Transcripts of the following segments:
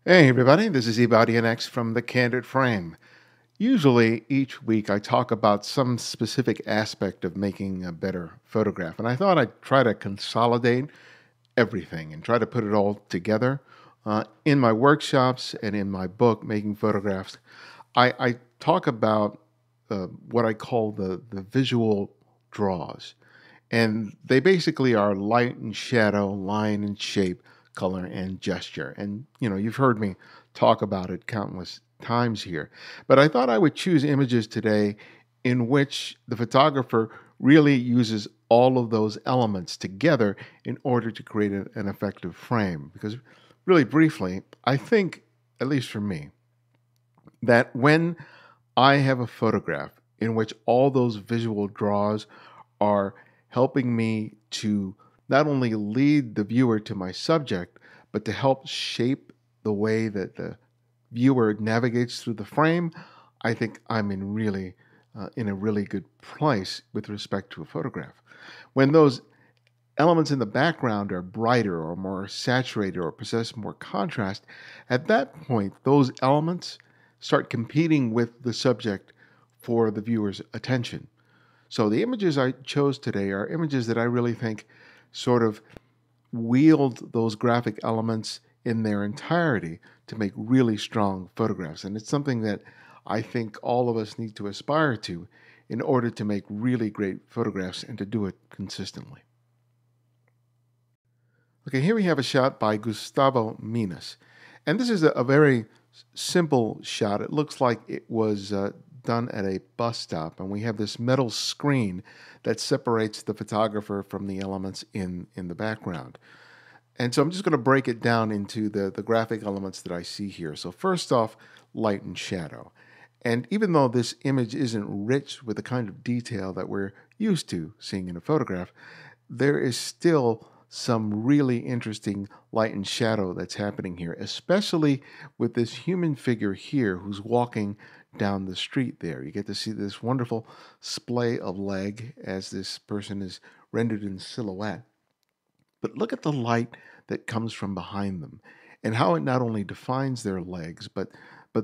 Hey everybody, this is Ibarionex from the Candid Frame. Usually each week I talk about some specific aspect of making a better photograph, and I thought I'd try to consolidate everything and try to put it all together. In my workshops and in my book, Making Photographs, I talk about what I call the visual draws. And they basically are light and shadow, line and shape, color and gesture. And, you've heard me talk about it countless times here. But I thought I would choose images today in which the photographer really uses all of those elements together in order to create an effective frame. Because, really briefly, I think, at least for me, that when I have a photograph in which all those visual draws are helping me to not only lead the viewer to my subject, but to help shape the way that the viewer navigates through the frame, I think I'm in a really good place with respect to a photograph. When those elements in the background are brighter or more saturated or possess more contrast, at that point, those elements start competing with the subject for the viewer's attention. So the images I chose today are images that I really think sort of wield those graphic elements in their entirety to make really strong photographs. And it's something that I think all of us need to aspire to in order to make really great photographs and to do it consistently. Okay, here we have a shot by Gustavo Minas. And this is a very simple shot. It looks like it was done at a bus stop. And we have this metal screen that separates the photographer from the elements in the background. And so I'm just going to break it down into the graphic elements that I see here. So first off, light and shadow. And even though this image isn't rich with the kind of detail that we're used to seeing in a photograph, there is still some really interesting light and shadow that's happening here, especially with this human figure here who's walking down the street there. You get to see this wonderful splay of leg as this person is rendered in silhouette. But look at the light that comes from behind them and how it not only defines their legs, but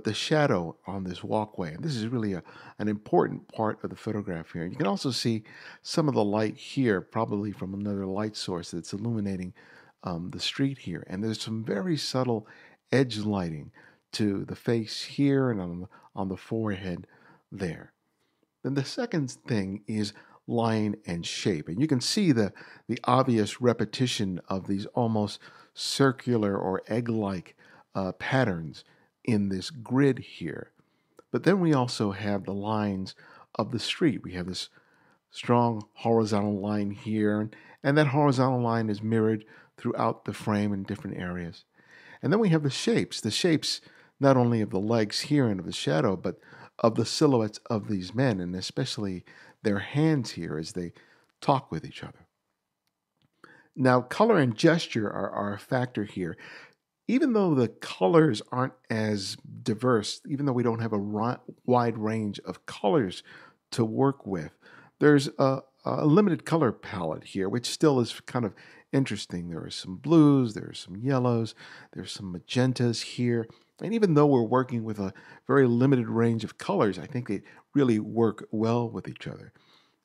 the shadow on this walkway. And this is really an important part of the photograph here. You can also see some of the light here, probably from another light source that's illuminating the street here. And there's some very subtle edge lighting to the face here and on the forehead there. Then the second thing is line and shape. And you can see the obvious repetition of these almost circular or egg-like patterns in this grid here. But then we also have the lines of the street. We have this strong horizontal line here, and that horizontal line is mirrored throughout the frame in different areas. And then we have the shapes not only of the legs here and of the shadow, but of the silhouettes of these men, and especially their hands here as they talk with each other. Now, color and gesture are a factor here. Even though the colors aren't as diverse, even though we don't have a wide range of colors to work with, there's a limited color palette here, which still is kind of interesting. There are some blues, there are some yellows, there's some magentas here. And even though we're working with a very limited range of colors, I think they really work well with each other.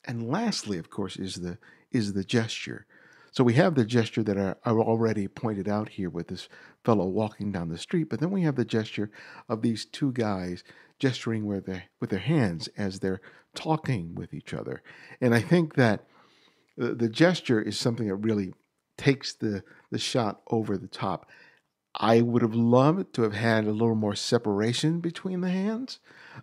And lastly, of course, is the gesture. So we have the gesture that I already pointed out here with this fellow walking down the street, but then we have the gesture of these two guys gesturing with their hands as they're talking with each other. And I think that the gesture is something that really takes the shot over the top. I would have loved to have had a little more separation between the hands,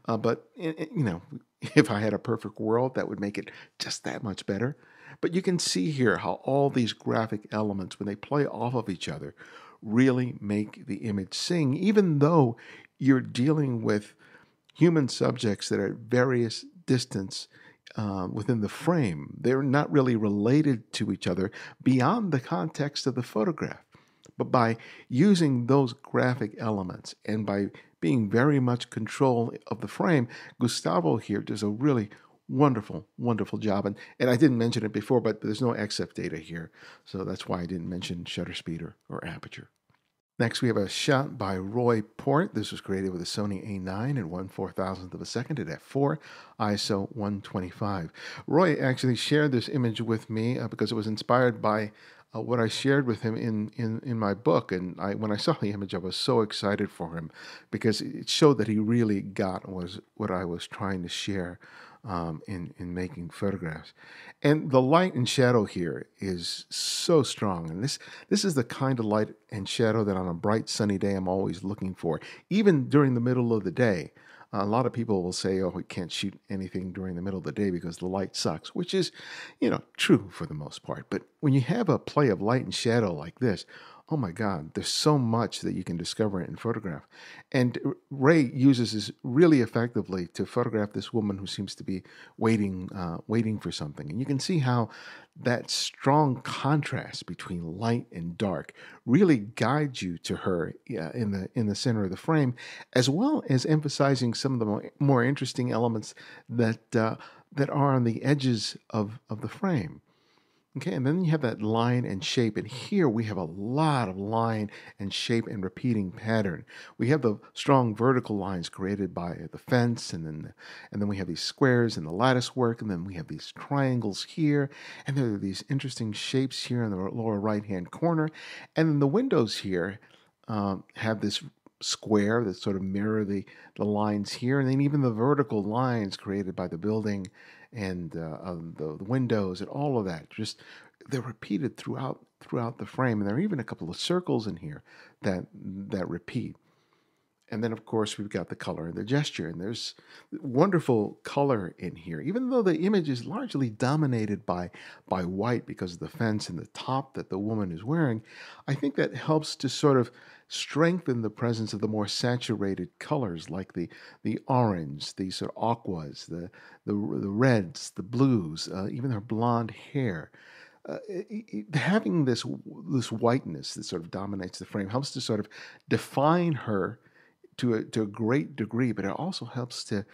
but if I had a perfect world, that would make it just that much better. But you can see here how all these graphic elements, when they play off of each other, really make the image sing, even though you're dealing with human subjects that are at various distance within the frame. They're not really related to each other beyond the context of the photograph. But by using those graphic elements and by being very much control of the frame, Gustavo here does a really wonderful, wonderful job. And I didn't mention it before, but there's no XF data here. So that's why I didn't mention shutter speed or aperture. Next, we have a shot by Roy Port. This was created with a Sony A9 at 1/4000th of a second at f4, ISO 125. Roy actually shared this image with me because it was inspired by what I shared with him in my book. And when I saw the image, I was so excited for him because it showed that he really got what I was trying to share in making photographs. And the light and shadow here is so strong. And this is the kind of light and shadow that on a bright sunny day I'm always looking for, even during the middle of the day. A lot of people will say, oh, we can't shoot anything during the middle of the day because the light sucks, which is, true for the most part. But when you have a play of light and shadow like this, oh my God, there's so much that you can discover in photograph. And Ray uses this really effectively to photograph this woman who seems to be waiting for something. And you can see how that strong contrast between light and dark really guides you to her in the center of the frame, as well as emphasizing some of the more interesting elements that are on the edges of the frame. Okay, and then you have that line and shape, and here we have a lot of line and shape and repeating pattern. We have the strong vertical lines created by the fence, and then we have these squares and the lattice work, and then we have these triangles here, and there are these interesting shapes here in the lower right-hand corner, and then the windows here have this square that sort of mirror the lines here, and then even the vertical lines created by the building and the windows and all of that. Just they're repeated throughout the frame, and there are even a couple of circles in here that repeat. And then, of course, we've got the color and the gesture, and there's wonderful color in here, even though the image is largely dominated by white because of the fence and the top that the woman is wearing. I think that helps to sort of strengthen the presence of the more saturated colors, like the orange, the sort of aquas, the reds, the blues, even her blonde hair. Having this whiteness that sort of dominates the frame helps to sort of define her to a great degree, but it also helps to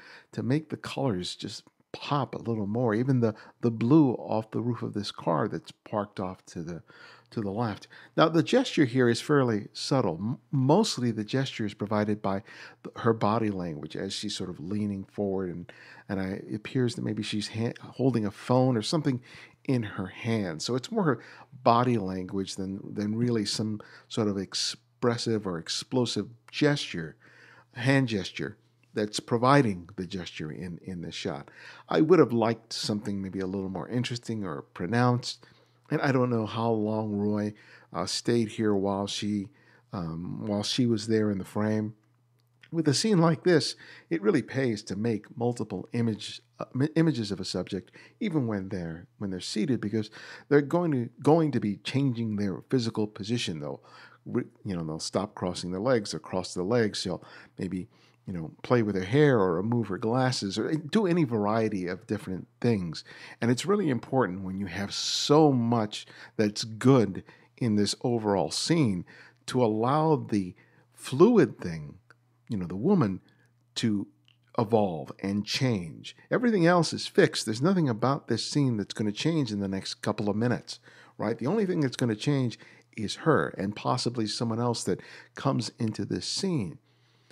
make the colors just pop a little more. Even the blue off the roof of this car that's parked off to the left. Now the gesture here is fairly subtle. Mostly the gesture is provided by her body language as she's sort of leaning forward, and it appears that maybe she's holding a phone or something in her hand. So it's more her body language than really some sort of expressive or explosive hand gesture that's providing the gesture in this shot. I would have liked something maybe a little more interesting or pronounced, and I don't know how long Roy stayed here while she was there in the frame. With a scene like this, it really pays to make multiple images of a subject, even when they're seated, because they're going to be changing their physical position. They'll stop crossing their legs or cross their legs. They'll maybe play with her hair or remove her glasses or do any variety of different things. And it's really important when you have so much that's good in this overall scene to allow the fluid thing, the woman, to evolve and change. Everything else is fixed. There's nothing about this scene that's going to change in the next couple of minutes, right? The only thing that's going to change is her and possibly someone else that comes into this scene.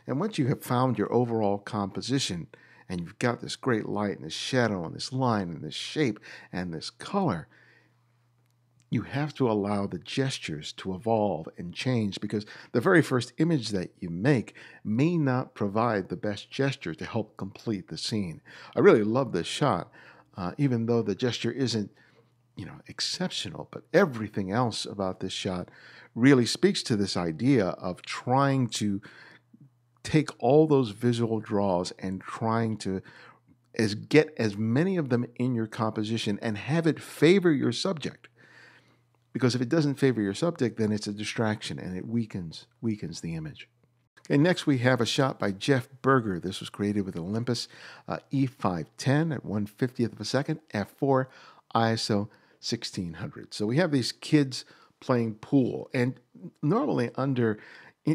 And once you have found your overall composition and you've got this great light and this shadow and this line and this shape and this color, you have to allow the gestures to evolve and change, because the very first image that you make may not provide the best gesture to help complete the scene. I really love this shot, even though the gesture isn't exceptional, but everything else about this shot really speaks to this idea of trying to take all those visual draws and trying to get as many of them in your composition and have it favor your subject. Because if it doesn't favor your subject, then it's a distraction and it weakens the image. Okay, next we have a shot by Jeff Berger. This was created with Olympus E510 at 1/50th of a second, f4, ISO 1600. So we have these kids playing pool, and normally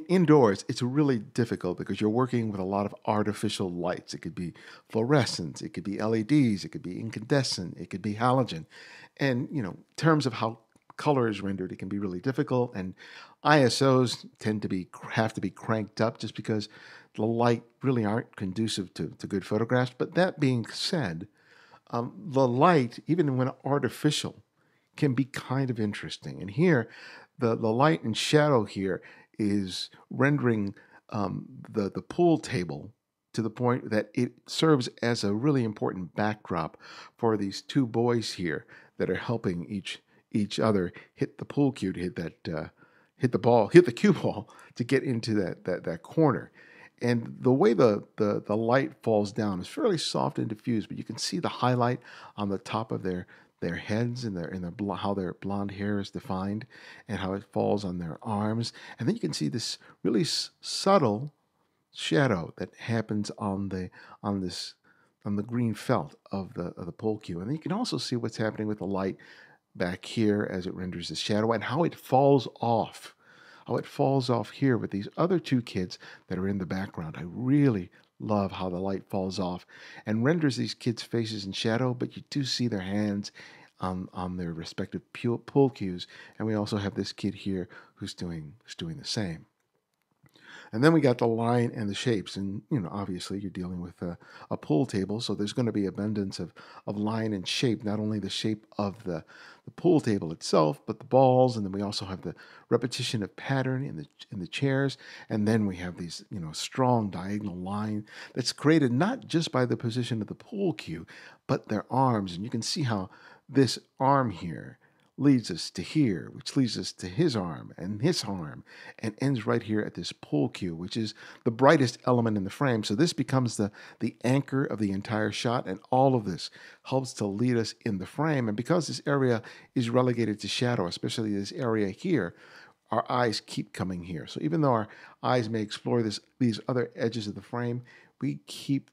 indoors, it's really difficult because you're working with a lot of artificial lights. It could be fluorescent, it could be LEDs, it could be incandescent, it could be halogen. And, in terms of how color is rendered, it can be really difficult, and ISOs have to be cranked up just because the light really aren't conducive to good photographs. But that being said, the light, even when artificial, can be kind of interesting. And here, the light and shadow here is rendering the pool table to the point that it serves as a really important backdrop for these two boys here that are helping each other hit the pool cue to hit the cue ball to get into that corner. And the way the light falls down is fairly soft and diffused, but you can see the highlight on the top of their heads and how their blonde hair is defined and how it falls on their arms. And then you can see this really subtle shadow that happens on the green felt of the pole cue. And then you can also see what's happening with the light back here as it renders the shadow and how it falls off. How it falls off here with these other two kids that are in the background. I really love how the light falls off and renders these kids' faces in shadow, but you do see their hands on their respective pull cues. And we also have this kid here who's doing the same. And then we got the line and the shapes. And, obviously you're dealing with a pool table, so there's going to be abundance of line and shape, not only the shape of the pool table itself, but the balls. And then we also have the repetition of pattern in the chairs. And then we have these, strong diagonal line that's created not just by the position of the pool cue, but their arms. And you can see how this arm here leads us to here, which leads us to his arm, and ends right here at this pull cue, which is the brightest element in the frame. So this becomes the anchor of the entire shot, and all of this helps to lead us in the frame. And because this area is relegated to shadow, especially this area here, our eyes keep coming here. So even though our eyes may explore these other edges of the frame, we keep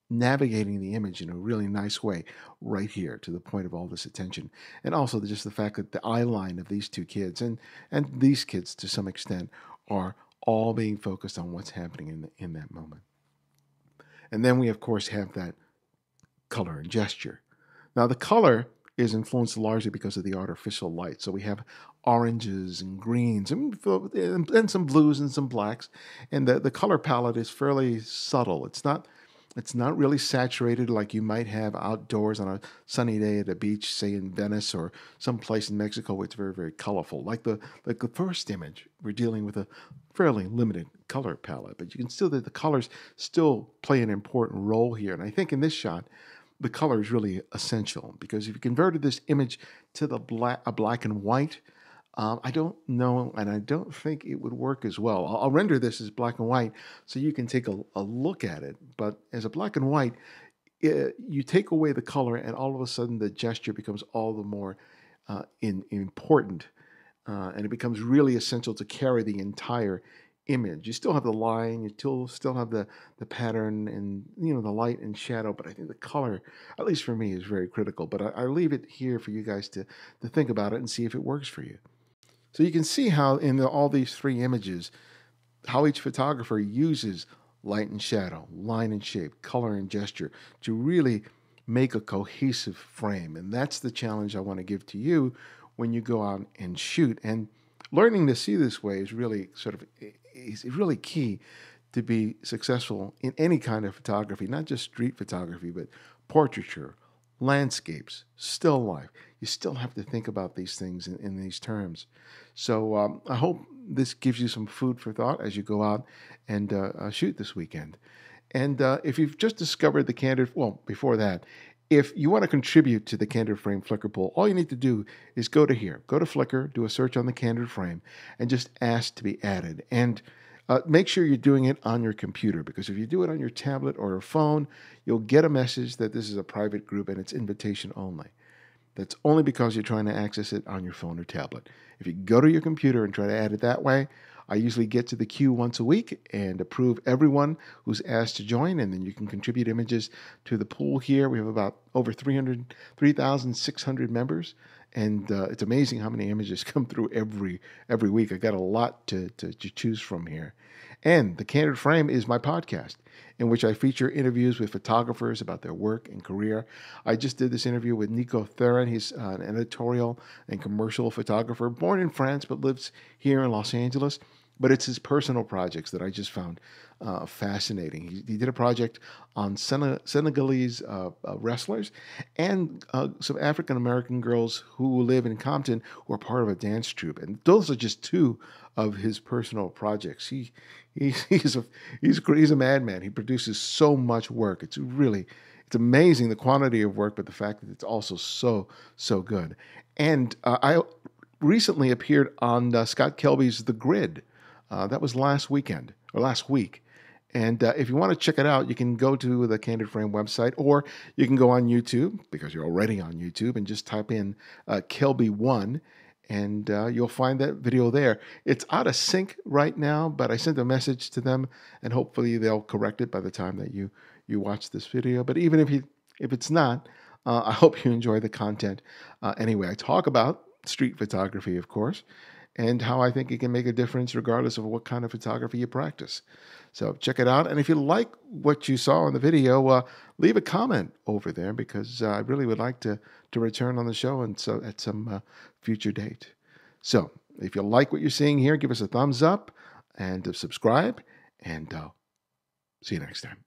navigating the image in a really nice way right here to the point of all this attention. And also just the fact that the eye line of these two kids and these kids to some extent are all being focused on what's happening in that moment. And then we of course have that color and gesture. Now the color is influenced largely because of the artificial light. So we have oranges and greens and some blues and some blacks. And the color palette is fairly subtle. It's not really saturated like you might have outdoors on a sunny day at a beach, say in Venice or someplace in Mexico where it's very, very colorful. Like the first image, we're dealing with a fairly limited color palette, but you can still, the colors still play an important role here. And I think in this shot, the color is really essential because if you converted this image to a black and white, I don't know, and I don't think it would work as well. I'll render this as black and white so you can take a look at it. But as a black and white, you take away the color, and all of a sudden the gesture becomes all the more important, and it becomes really essential to carry the entire image. You still have the line, you still have the pattern and the light and shadow, but I think the color, at least for me, is very critical. But I leave it here for you guys to think about it and see if it works for you. So you can see how in all these three images, how each photographer uses light and shadow, line and shape, color and gesture to really make a cohesive frame. And that's the challenge I want to give to you when you go out and shoot. And learning to see this way is really is really key to be successful in any kind of photography, not just street photography, but portraiture, landscapes, still life. You still have to think about these things in these terms. So I hope this gives you some food for thought as you go out and shoot this weekend. And if you've just discovered the Candid, before that, if you want to contribute to the Candid Frame Flickr poll, all you need to do is go to Flickr, do a search on the Candid Frame, and just ask to be added. And make sure you're doing it on your computer, because if you do it on your tablet or a phone, you'll get a message that this is a private group and it's invitation only. That's only because you're trying to access it on your phone or tablet. If you go to your computer and try to add it that way, I usually get to the queue once a week and approve everyone who's asked to join, and then you can contribute images to the pool here. We have about over 3,600 members, And it's amazing how many images come through every week. I got a lot to choose from here. And the Candid Frame is my podcast in which I feature interviews with photographers about their work and career. I just did this interview with Nico Theron. He's an editorial and commercial photographer, born in France but lives here in Los Angeles. But it's his personal projects that I just found fascinating. He did a project on Senegalese wrestlers and some African American girls who live in Compton who are part of a dance troupe. And those are just two of his personal projects. He's a madman. He produces so much work. It's amazing the quantity of work, but the fact that it's also so good. And I recently appeared on Scott Kelby's The Grid. That was last week. And if you want to check it out, you can go to the Candid Frame website, or you can go on YouTube, because you're already on YouTube, and just type in Kelby1, and you'll find that video there. It's out of sync right now, but I sent a message to them, and hopefully they'll correct it by the time that you watch this video. But even if it's not, I hope you enjoy the content. Anyway, I talk about street photography, of course, and how I think it can make a difference regardless of what kind of photography you practice. So check it out. And if you like what you saw in the video, leave a comment over there, because I really would like to return on the show and so at some future date. So if you like what you're seeing here, give us a thumbs up and subscribe, and see you next time.